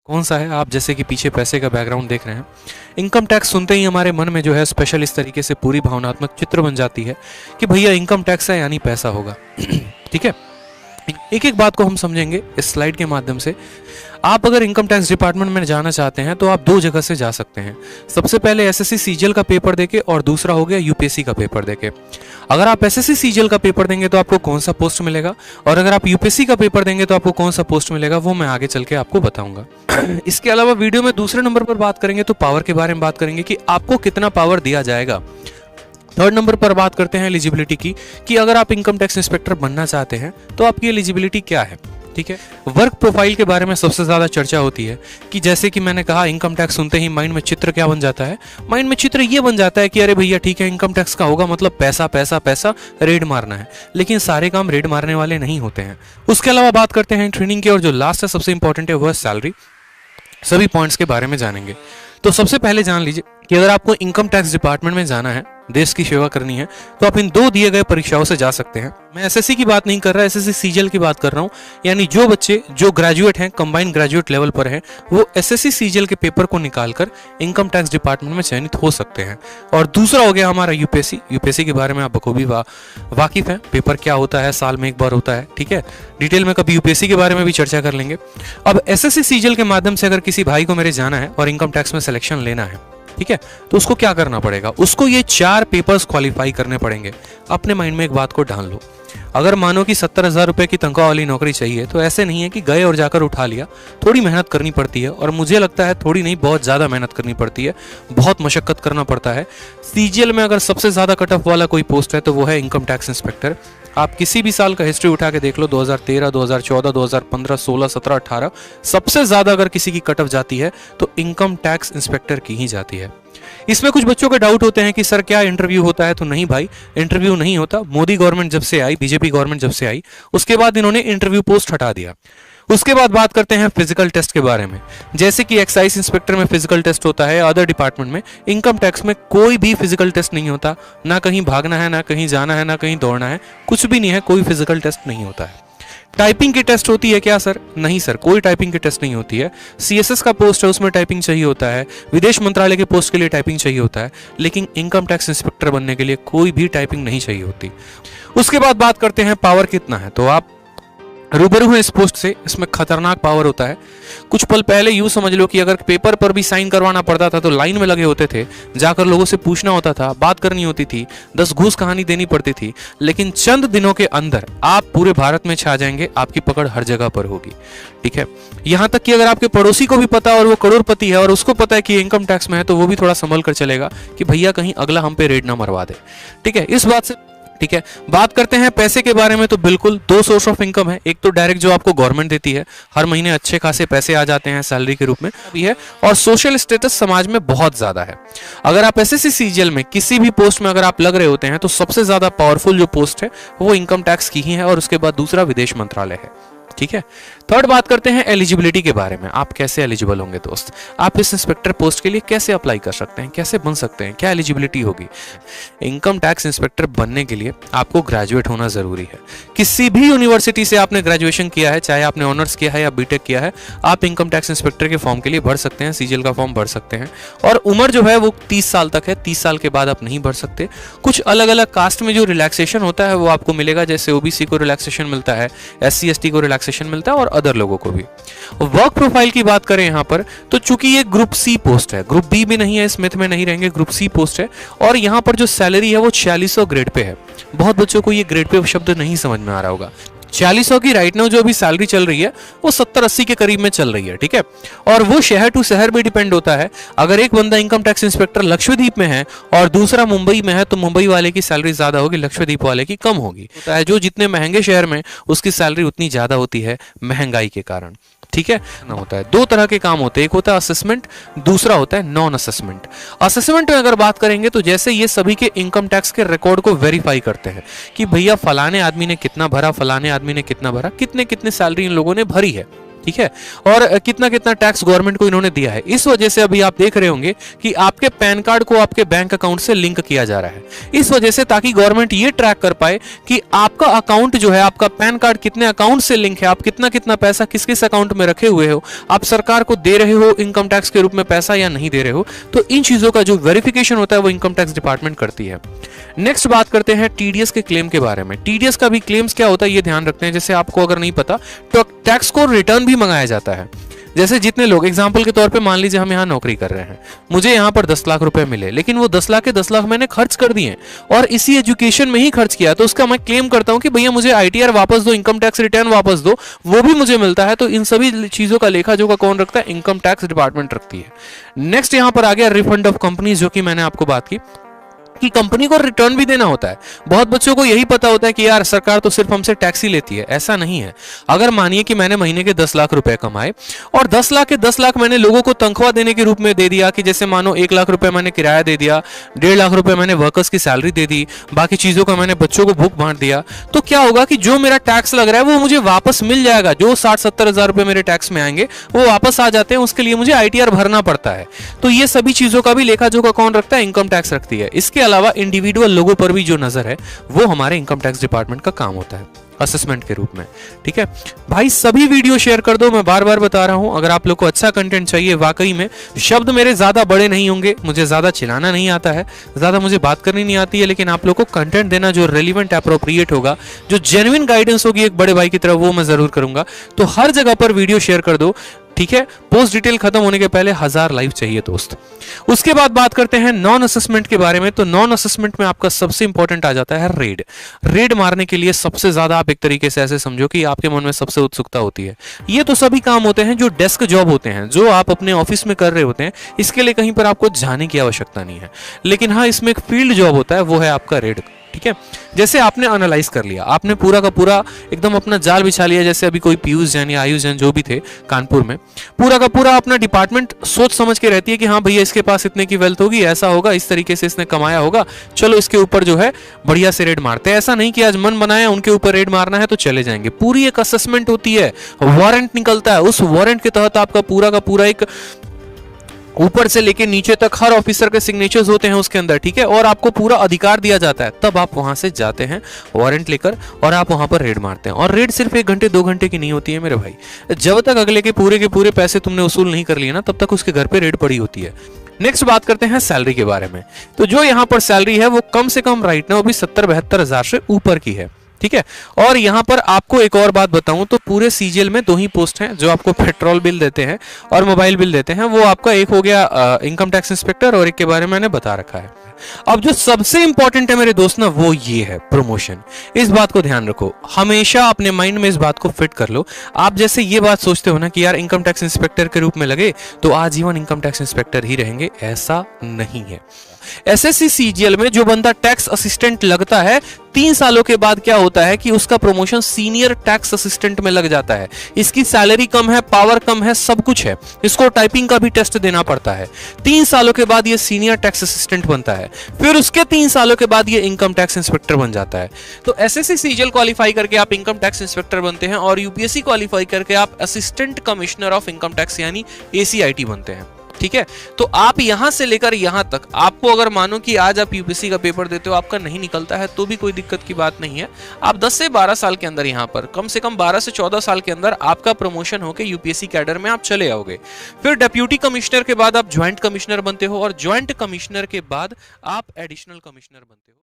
कौन सा है? आप जैसे कि पीछे पैसे का बैकग्राउंड देख रहे हैं। इनकम टैक्स सुनते ही हमारे मन में जो है स्पेशल इस तरीके से पूरी भावनात्मक चित्र बन जाती है कि भैया इनकम टैक्स है यानी पैसा होगा। ठीक है, एक एक बात को हम समझेंगे इस स्लाइड के माध्यम से। आप अगर इनकम टैक्स डिपार्टमेंट में जाना चाहते हैं तो आप दो जगह से जा सकते हैं। सबसे पहले एसएससी सीजीएल का पेपर देके और दूसरा हो गया यूपीएससी का पेपर देके। अगर आप एसएससी सीजीएल का पेपर देंगे तो आपको कौन सा पोस्ट मिलेगा, और अगर आप यूपीएससी का पेपर देंगे तो आपको कौन सा पोस्ट मिलेगा, वो मैं आगे चल के आपको बताऊंगा। इसके अलावा वीडियो में दूसरे नंबर पर बात करेंगे तो पावर के बारे में बात करेंगे कि आपको कितना पावर दिया जाएगा। थर्ड नंबर पर बात करते हैं एलिजिबिलिटी की, कि अगर आप इनकम टैक्स इंस्पेक्टर बनना चाहते हैं तो आपकी एलिजिबिलिटी क्या है। ठीक है, वर्क प्रोफाइल के बारे में सबसे ज्यादा चर्चा होती है कि जैसे कि मैंने कहा इनकम टैक्स सुनते ही माइंड में चित्र क्या बन जाता है? माइंड में चित्र ये बन जाता है कि अरे भैया ठीक है, इनकम टैक्स का होगा मतलब पैसा पैसा पैसा, रेड मारना है। लेकिन सारे काम रेड मारने वाले नहीं होते हैं। उसके अलावा बात करते हैं ट्रेनिंग की, और जो लास्ट है सबसे इंपॉर्टेंट है वह सैलरी। सभी पॉइंट्स के बारे में जानेंगे। तो सबसे पहले जान लीजिए कि अगर आपको इनकम टैक्स डिपार्टमेंट में जाना है, देश की सेवा करनी है, तो आप इन दो दिए गए परीक्षाओं से जा सकते हैं। मैं एसएससी की बात नहीं कर रहा, एसएससी सीजीएल की बात कर रहा हूं। यानी जो बच्चे जो ग्रेजुएट हैं, कंबाइंड ग्रेजुएट लेवल पर हैं, वो एसएससी सीजीएल के पेपर को निकालकर इनकम टैक्स डिपार्टमेंट में चयनित हो सकते हैं। और दूसरा हो गया हमारा यूपीएससी। यूपीएससी के बारे में आप बखूबी वाकिफ हैं। पेपर क्या होता है, साल में एक बार होता है। ठीक है, डिटेल में कभी यूपीएससी के बारे में भी चर्चा कर लेंगे। अब एसएससी सीजीएल के माध्यम से अगर किसी भाई को मेरे जाना है और इनकम टैक्स में सिलेक्शन लेना है, ठीक है, तो उसको क्या करना पड़ेगा? उसको ये 4 पेपर्स क्वालिफाई करने पड़ेंगे। अपने माइंड में एक बात को ढाल लो। अगर मानो कि 70,000 रुपए की तनख्वाह वाली नौकरी चाहिए, तो ऐसे नहीं है कि गए और जाकर उठा लिया। थोड़ी मेहनत करनी पड़ती है, और मुझे लगता है थोड़ी नहीं, बहुत ज्यादा मेहनत करनी पड़ती है, बहुत मशक्कत करना पड़ता है। सीजीएल में अगर सबसे ज्यादा कट ऑफ वाला कोई पोस्ट है तो वो है इनकम टैक्स इंस्पेक्टर। आप किसी भी साल का हिस्ट्री उठा के देख लो, 2013, 2014, 2015, 16, 17, 18, सबसे ज्यादा अगर किसी की कट ऑफ जाती है तो इनकम टैक्स इंस्पेक्टर की ही जाती है। इसमें कुछ बच्चों के डाउट होते हैं कि सर क्या इंटरव्यू होता है? तो नहीं भाई, इंटरव्यू नहीं होता। मोदी गवर्नमेंट जब से आई, बीजेपी गवर्नमेंट जब से आई, उसके बाद इन्होंने इंटरव्यू पोस्ट हटा दिया। उसके बाद बात करते हैं फिजिकल टेस्ट के बारे में। जैसे कि एक्साइज इंस्पेक्टर में फिजिकल टेस्ट होता है, अदर डिपार्टमेंट में, इनकम टैक्स में कोई भी फिजिकल टेस्ट नहीं होता। ना कहीं भागना है, ना कहीं जाना है, ना कहीं दौड़ना है, कुछ भी नहीं है, कोई फिजिकल टेस्ट नहीं होता है। टाइपिंग की टेस्ट होती है क्या सर? नहीं सर, कोई टाइपिंग की टेस्ट नहीं होती है। सीएसएस का पोस्ट है, उसमें टाइपिंग चाहिए होता है। विदेश मंत्रालय के पोस्ट के लिए टाइपिंग चाहिए होता है। लेकिन इनकम टैक्स इंस्पेक्टर बनने के लिए कोई भी टाइपिंग नहीं चाहिए होती। उसके बाद बात करते हैं पावर कितना है। तो आप रूबरू हैं इस पोस्ट से। इसमें खतरनाक पावर होता है। कुछ पल पहले यूं समझ लो कि अगर पेपर पर भी साइन करवाना पड़ता था तो लाइन में लगे होते थे, जाकर लोगों से पूछना होता था, बात करनी होती थी, 10 घूस कहानी देनी पड़ती थी। लेकिन चंद दिनों के अंदर आप पूरे भारत में छा जाएंगे, आपकी पकड़ हर जगह पर होगी। ठीक है, यहां तक कि अगर आपके पड़ोसी को भी पता और वो करोड़पति है और उसको पता है कि इनकम टैक्स में है, तो वो भी थोड़ा संभल कर चलेगा कि भैया कहीं अगला हम पे रेड ना मरवा दे। ठीक है, इस बात से ठीक है। बात करते हैं पैसे के बारे में। तो बिल्कुल 2 सोर्स ऑफ इनकम है। एक तो डायरेक्ट जो आपको गवर्नमेंट देती है, हर महीने अच्छे खासे पैसे आ जाते हैं सैलरी के रूप में भी है, और सोशल स्टेटस समाज में बहुत ज्यादा है। अगर आप एसएससी सीजीएल में किसी भी पोस्ट में अगर आप लग रहे होते हैं तो सबसे ज्यादा पावरफुल जो पोस्ट है वो इनकम टैक्स की ही है, और उसके बाद दूसरा विदेश मंत्रालय है। ठीक है, थर्ड बात करते हैं एलिजिबिलिटी के बारे में। आप कैसे एलिजिबल होंगे दोस्त? आप इस इंस्पेक्टर पोस्ट के लिए कैसे अप्लाई कर सकते हैं, कैसे बन सकते हैं, क्या एलिजिबिलिटी होगी? इनकम टैक्स इंस्पेक्टर बनने के लिए आपको ग्रेजुएट होना जरूरी है। किसी भी यूनिवर्सिटी से आपने ग्रेजुएशन किया है, चाहे आपने ऑनर्स किया है या बीटेक किया है, आप इनकम टैक्स इंस्पेक्टर के फॉर्म के लिए भर सकते हैं, सीजीएल का फॉर्म भर सकते हैं। और उम्र जो है वो 30 साल तक है। 30 साल के बाद आप नहीं भर सकते। कुछ अलग अलग कास्ट में जो रिलैक्सेशन होता है वो आपको मिलेगा, जैसे ओबीसी को रिलैक्सेशन मिलता है, एससी एसटी को रिलैक्सेशन मिलता है, और अदर लोगों को भी। वर्क प्रोफाइल की बात करें यहां पर, तो चूंकि ये ग्रुप सी पोस्ट है, ग्रुप बी भी नहीं है, इस मिथ में नहीं रहेंगे, ग्रुप सी पोस्ट है, और यहां पर जो सैलरी है वो 4600 ग्रेड पे है। बहुत बच्चों को ये ग्रेड पे शब्द नहीं समझ में आ रहा होगा। 4600 की राइट नाउ जो अभी सैलरी चल रही है वो 70-80 के करीब में चल रही है। ठीक है, और वो शहर टू शहर भी डिपेंड होता है। अगर एक बंदा इनकम टैक्स इंस्पेक्टर लक्षद्वीप में है और दूसरा मुंबई में है, तो मुंबई वाले की सैलरी ज्यादा होगी, लक्षद्वीप वाले की कम होगी। जो जितने महंगे शहर में उसकी सैलरी उतनी ज्यादा होती है महंगाई के कारण। ठीक है ना, होता है 2 तरह के काम होते हैं, एक होता है असेसमेंट, दूसरा होता है नॉन असेसमेंट। असेसमेंट में अगर बात करेंगे तो जैसे ये सभी के इनकम टैक्स के रिकॉर्ड को वेरीफाई करते हैं कि भैया फलाने आदमी ने कितना भरा, फलाने आदमी ने कितना भरा, कितने कितने सैलरी इन लोगों ने भरी है। ठीक है, और कितना कितना टैक्स गवर्नमेंट को इन्होंने दिया है। इस वजह से अभी आप देख रहे होंगे कि आपके पैन कार्ड को आपके बैंक अकाउंट से लिंक किया जा रहा है, इस वजह से ताकि गवर्नमेंट ये ट्रैक कर पाए कि आपका अकाउंट जो है, आपका पैन कार्ड कितने अकाउंट से लिंक है, आप कितना कितना पैसा किस किस अकाउंट में रखे हुए हो, आप सरकार को दे रहे हो इनकम टैक्स के रूप में पैसा या नहीं दे रहे हो। तो इन चीजों का जो वेरिफिकेशन होता है वो इनकम टैक्स डिपार्टमेंट करती है। नेक्स्ट बात करते हैं टीडीएस के क्लेम के बारे में। टीडीएस का भी क्लेम्स क्या होता है ये ध्यान रखते हैं। जैसे आपको अगर नहीं पता तो टैक्स को रिटर्न भी मंगाया जाता है। जैसे जितने लोग एग्जाम्पल के तौर पे मान लीजिए हम यहाँ नौकरी कर रहे हैं, मुझे यहाँ पर 10 लाख रुपए मिले, लेकिन वो 10 लाख के 10 लाख मैंने खर्च कर दिए और इसी एजुकेशन में ही खर्च किया, तो उसका मैं क्लेम करता हूँ कि भैया मुझे आईटीआर वापस दो, इनकम टैक्स रिटर्न वापस दो, वो भी मुझे मिलता है। तो इन सभी चीजों का लेखा जोखा कौन रखता है? इनकम टैक्स डिपार्टमेंट रखती है। नेक्स्ट यहाँ पर आ गया रिफंड ऑफ कंपनीज, जो कि मैंने आपको बात की कि कंपनी को रिटर्न भी देना होता है। बहुत बच्चों को यही पता होता है कि यार सरकार तो सिर्फ हमसे टैक्स ही लेती है, ऐसा नहीं है। अगर मानिए कि मैंने महीने के 10 लाख रुपए कमाए और 10 लाख के 10 लाख मैंने लोगों को तनख्वाह देने के रूप में दे दिया, कि जैसे मानो 1 लाख रुपए मैंने किराया दे दिया, 1.5 लाख रुपए मैंने वर्कर्स की सैलरी दे दी, बाकी चीजों का मैंने बच्चों को बुक बांट दिया, तो क्या होगा कि जो मेरा टैक्स लग रहा है वो मुझे वापस मिल जाएगा। जो 60-70 हजार रुपए मेरे टैक्स में आएंगे वो वापस आ जाते हैं, उसके लिए मुझे आईटीआर भरना पड़ता है। तो ये सभी चीजों का भी लेखा जोखा कौन रखता है? इनकम टैक्स रखती है। इसके अलावा इंडिविजुअल लोगों पर भी जो नजर है वो हमारे इनकम टैक्स डिपार्टमेंट का काम होता है असेसमेंट के रूप में। ठीक है भाई, सभी वीडियो शेयर कर दो। मैं बार बार बता रहा हूं, अगर आप लोग को अच्छा कंटेंट चाहिए, वाकई में शब्द मेरे ज्यादा बड़े नहीं होंगे, मुझे ज्यादा चिल्लाना नहीं आता है, ज्यादा मुझे बात करनी नहीं आती है, लेकिन आप लोग को कंटेंट देना जो रेलिवेंट अप्रोप्रिएट होगा, जो जेन्युइन गाइडेंस होगी एक बड़े भाई की तरह, वो मैं जरूर करूंगा। तो हर जगह पर वीडियो शेयर कर दो। ठीक है, पोस्ट डिटेल खत्म होने के पहले 1000 लाइव चाहिए दोस्त। उसके बाद बात करते हैं नॉन असेसमेंट के बारे में। तो नॉन असेसमेंट में आपका सबसे इंपॉर्टेंट आ जाता है रेड। रेड मारने के लिए सबसे ज्यादा आप एक तरीके से ऐसे समझो कि आपके मन में सबसे उत्सुकता होती है। ये तो सभी काम होते हैं जो डेस्क जॉब होते हैं, जो आप अपने ऑफिस में कर रहे होते हैं, इसके लिए कहीं पर आपको जाने की आवश्यकता नहीं है। लेकिन हाँ, इसमें एक फील्ड जॉब होता है, वो है आपका रेड। ठीक है, जैसे आपने एनालाइज कर लिया, आपने पूरा का पूरा एकदम अपना जाल बिछा लिया, जैसे अभी कोई पीयूष जैन या आयुष जैन जो भी थे कानपुर में, पूरा का पूरा अपना डिपार्टमेंट सोच समझ के रहती है कि हाँ भैया इसके पास इतने की वेल्थ होगी, ऐसा होगा, इस तरीके से इसने कमाया होगा, चलो इसके ऊपर जो है बढ़िया से रेड मारते हैं। ऐसा नहीं कि आज मन बनाया उनके ऊपर रेड मारना है तो चले जाएंगे। पूरी एक असेसमेंट होती है, वारंट निकलता है, उस वारंट के तहत आपका पूरा का पूरा एक ऊपर से लेके नीचे तक हर ऑफिसर के सिग्नेचर्स होते हैं उसके अंदर। ठीक है, और आपको पूरा अधिकार दिया जाता है, तब आप वहां से जाते हैं वारंट लेकर और आप वहां पर रेड मारते हैं। और रेड सिर्फ 1 घंटे 2 घंटे की नहीं होती है मेरे भाई, जब तक अगले के पूरे पैसे तुमने वसूल नहीं कर लिए ना, तब तक उसके घर पे रेड पड़ी होती है। नेक्स्ट बात करते हैं सैलरी के बारे में। तो जो यहाँ पर सैलरी है वो कम से कम राइट ना, वो भी 70-72 हजार से ऊपर की है। ठीक है, और यहाँ पर आपको एक और बात बताऊं तो पूरे सीजीएल में 2 ही पोस्ट हैं जो आपको पेट्रोल बिल देते हैं और मोबाइल बिल देते हैं। वो आपका एक हो गया इनकम टैक्स इंस्पेक्टर, और एक के बारे में मैंने बता रखा है। अब जो सबसे इंपॉर्टेंट है मेरे दोस्त ना, वो ये है प्रमोशन। इस बात को ध्यान रखो, हमेशा अपने माइंड में इस बात को फिट कर लो। आप जैसे ये बात सोचते हो ना कि यार इनकम टैक्स इंस्पेक्टर के रूप में लगे तो आजीवन इनकम टैक्स इंस्पेक्टर ही रहेंगे, ऐसा नहीं है। एसएससी सीजीएल में जो बंदा टैक्स असिस्टेंट लगता है, 3 सालों के बाद क्या होता है कि उसका प्रमोशन सीनियर टैक्स असिस्टेंट में लग जाता है। इसकी सैलरी कम है, पावर कम है, सब कुछ है, इसको टाइपिंग का भी टेस्ट देना पड़ता है। 3 सालों के बाद ये सीनियर टैक्स असिस्टेंट बनता है, फिर उसके 3 सालों के बाद ये इनकम टैक्स इंस्पेक्टर बन जाता है। तो एसएससी सीजीएल क्वालिफाई करके आप इनकम टैक्स इंस्पेक्टर बनते हैं और यूपीएससी क्वालिफाई करके आप assistant commissioner of income tax यानी एसीआईटी बनते हैं। ठीक है, तो आप यहां से लेकर यहां तक, आपको अगर मानो कि आज आप यूपीएससी का पेपर देते हो, आपका नहीं निकलता है, तो भी कोई दिक्कत की बात नहीं है। आप 10 से 12 साल के अंदर, यहां पर कम से कम 12 से 14 साल के अंदर आपका प्रमोशन होकर यूपीएससी कैडर में आप चले आओगे। फिर डिप्यूटी कमिश्नर के बाद आप ज्वाइंट कमिश्नर बनते हो और ज्वाइंट कमिश्नर के बाद आप एडिशनल कमिश्नर बनते हो।